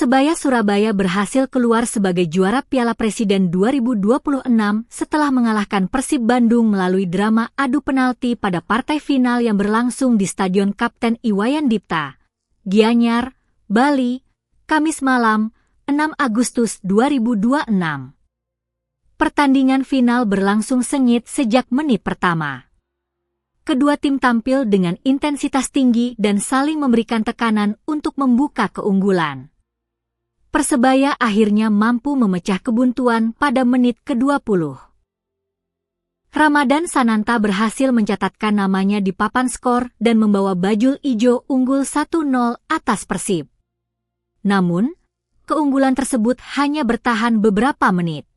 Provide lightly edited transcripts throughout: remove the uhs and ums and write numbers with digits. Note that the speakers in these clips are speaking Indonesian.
Persebaya Surabaya berhasil keluar sebagai juara Piala Presiden 2026 setelah mengalahkan Persib Bandung melalui drama adu penalti pada partai final yang berlangsung di Stadion Kapten Iwayan Dipta, Gianyar, Bali, Kamis malam, 6 Agustus 2026. Pertandingan final berlangsung sengit sejak menit pertama. Kedua tim tampil dengan intensitas tinggi dan saling memberikan tekanan untuk membuka keunggulan. Persebaya akhirnya mampu memecah kebuntuan pada menit ke-20. Ramadan Sananta berhasil mencatatkan namanya di papan skor dan membawa Bajul Ijo unggul 1-0 atas Persib. Namun, keunggulan tersebut hanya bertahan beberapa menit.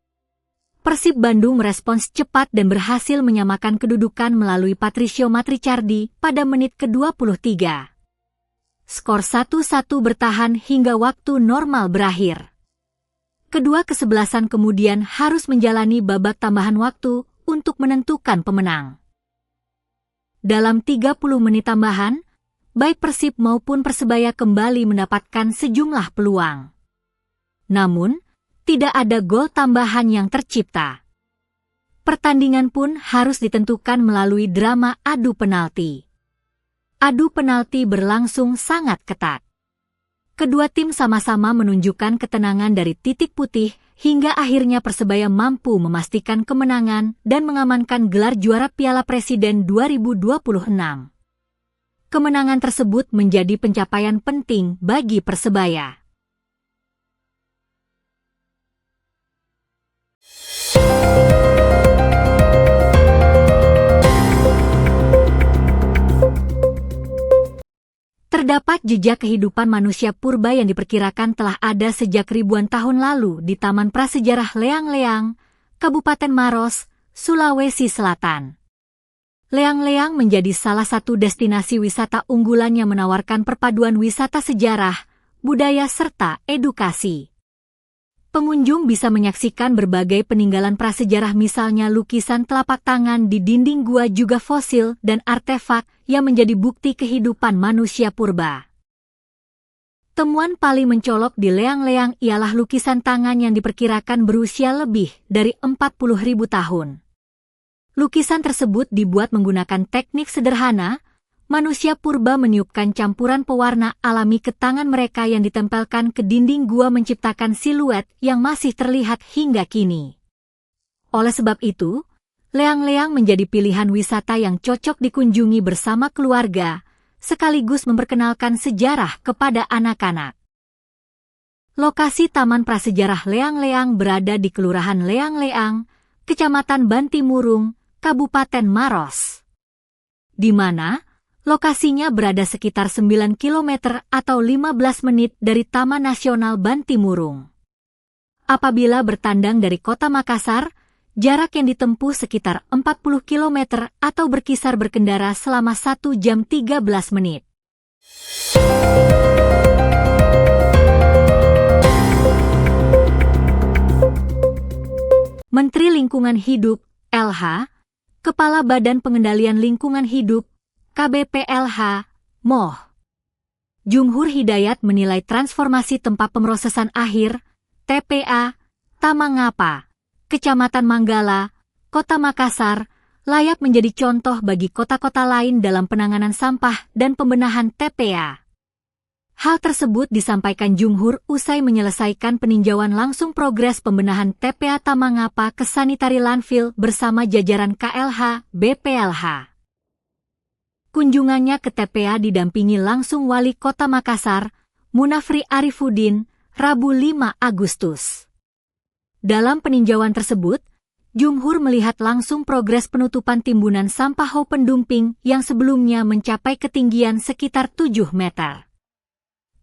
Persib Bandung merespons cepat dan berhasil menyamakan kedudukan melalui Patricio Matricardi pada menit ke-23. Skor 1-1 bertahan hingga waktu normal berakhir. Kedua kesebelasan kemudian harus menjalani babak tambahan waktu untuk menentukan pemenang. Dalam 30 menit tambahan, baik Persib maupun Persebaya kembali mendapatkan sejumlah peluang. Namun, tidak ada gol tambahan yang tercipta. Pertandingan pun harus ditentukan melalui drama adu penalti. Adu penalti berlangsung sangat ketat. Kedua tim sama-sama menunjukkan ketenangan dari titik putih hingga akhirnya Persebaya mampu memastikan kemenangan dan mengamankan gelar juara Piala Presiden 2026. Kemenangan tersebut menjadi pencapaian penting bagi Persebaya. Terdapat jejak kehidupan manusia purba yang diperkirakan telah ada sejak ribuan tahun lalu di Taman Prasejarah Leang-Leang, Kabupaten Maros, Sulawesi Selatan. Leang-Leang menjadi salah satu destinasi wisata unggulan yang menawarkan perpaduan wisata sejarah, budaya serta edukasi. Pengunjung bisa menyaksikan berbagai peninggalan prasejarah misalnya lukisan telapak tangan di dinding gua juga fosil dan artefak yang menjadi bukti kehidupan manusia purba. Temuan paling mencolok di Leang-Leang ialah lukisan tangan yang diperkirakan berusia lebih dari 40.000 tahun. Lukisan tersebut dibuat menggunakan teknik sederhana. Manusia purba meniupkan campuran pewarna alami ke tangan mereka yang ditempelkan ke dinding gua menciptakan siluet yang masih terlihat hingga kini. Oleh sebab itu, Leang-Leang menjadi pilihan wisata yang cocok dikunjungi bersama keluarga, sekaligus memperkenalkan sejarah kepada anak-anak. Lokasi Taman Prasejarah Leang-Leang berada di Kelurahan Leang-Leang, Kecamatan Bantimurung, Kabupaten Maros, di mana lokasinya berada sekitar 9 km atau 15 menit dari Taman Nasional Bantimurung. Apabila bertandang dari kota Makassar, jarak yang ditempuh sekitar 40 km atau berkisar berkendara selama 1 jam 13 menit. Menteri Lingkungan Hidup, LH, Kepala Badan Pengendalian Lingkungan Hidup, KBPLH, MOH, Jumhur Hidayat menilai transformasi tempat pemrosesan akhir, TPA, Tamangapa, Kecamatan Manggala, Kota Makassar, layak menjadi contoh bagi kota-kota lain dalam penanganan sampah dan pembenahan TPA. Hal tersebut disampaikan Jumhur usai menyelesaikan peninjauan langsung progres pembenahan TPA Tamangapa ke sanitary landfill bersama jajaran KLH, BPLH. Kunjungannya ke TPA didampingi langsung Wali Kota Makassar, Munafri Arifuddin, Rabu 5 Agustus. Dalam peninjauan tersebut, Jumhur melihat langsung progres penutupan timbunan sampah open dumping yang sebelumnya mencapai ketinggian sekitar 7 meter.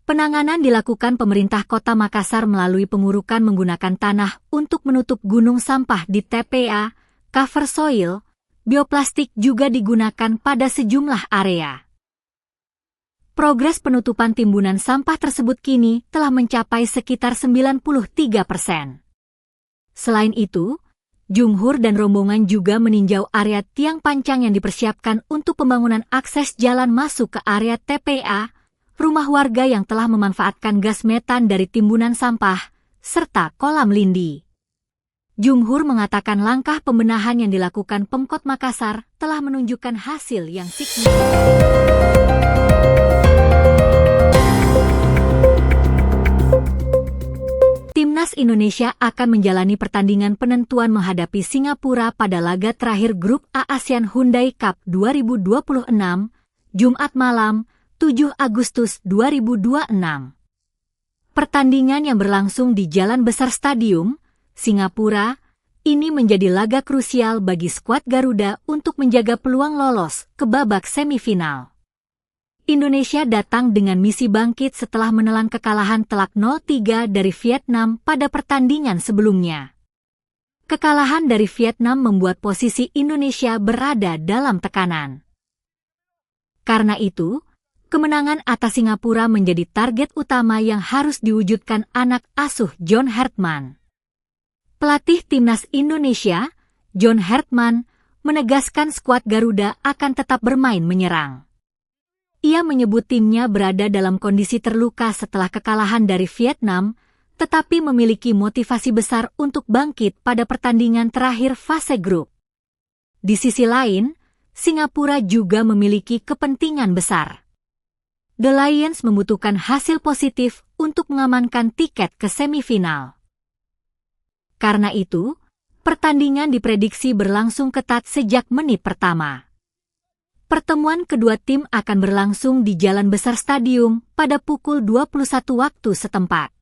Penanganan dilakukan pemerintah Kota Makassar melalui pengurukan menggunakan tanah untuk menutup gunung sampah di TPA, cover soil. Bioplastik juga digunakan pada sejumlah area. Progres penutupan timbunan sampah tersebut kini telah mencapai sekitar 93%. Selain itu, Jumhur dan rombongan juga meninjau area tiang pancang yang dipersiapkan untuk pembangunan akses jalan masuk ke area TPA, rumah warga yang telah memanfaatkan gas metan dari timbunan sampah, serta kolam lindi. Jumhur mengatakan langkah pembenahan yang dilakukan Pemkot Makassar telah menunjukkan hasil yang signifikan. Timnas Indonesia akan menjalani pertandingan penentuan menghadapi Singapura pada laga terakhir Grup A ASEAN Hyundai Cup 2026, Jumat malam, 7 Agustus 2026. Pertandingan yang berlangsung di Jalan Besar Stadium, Singapura, ini menjadi laga krusial bagi skuad Garuda untuk menjaga peluang lolos ke babak semifinal. Indonesia datang dengan misi bangkit setelah menelan kekalahan telak 0-3 dari Vietnam pada pertandingan sebelumnya. Kekalahan dari Vietnam membuat posisi Indonesia berada dalam tekanan. Karena itu, kemenangan atas Singapura menjadi target utama yang harus diwujudkan anak asuh John Hartman. Pelatih Timnas Indonesia, John Hartman, menegaskan skuad Garuda akan tetap bermain menyerang. Ia menyebut timnya berada dalam kondisi terluka setelah kekalahan dari Vietnam, tetapi memiliki motivasi besar untuk bangkit pada pertandingan terakhir fase grup. Di sisi lain, Singapura juga memiliki kepentingan besar. The Lions membutuhkan hasil positif untuk mengamankan tiket ke semifinal. Karena itu, pertandingan diprediksi berlangsung ketat sejak menit pertama. Pertemuan kedua tim akan berlangsung di Jalan Besar Stadium pada pukul 21 waktu setempat.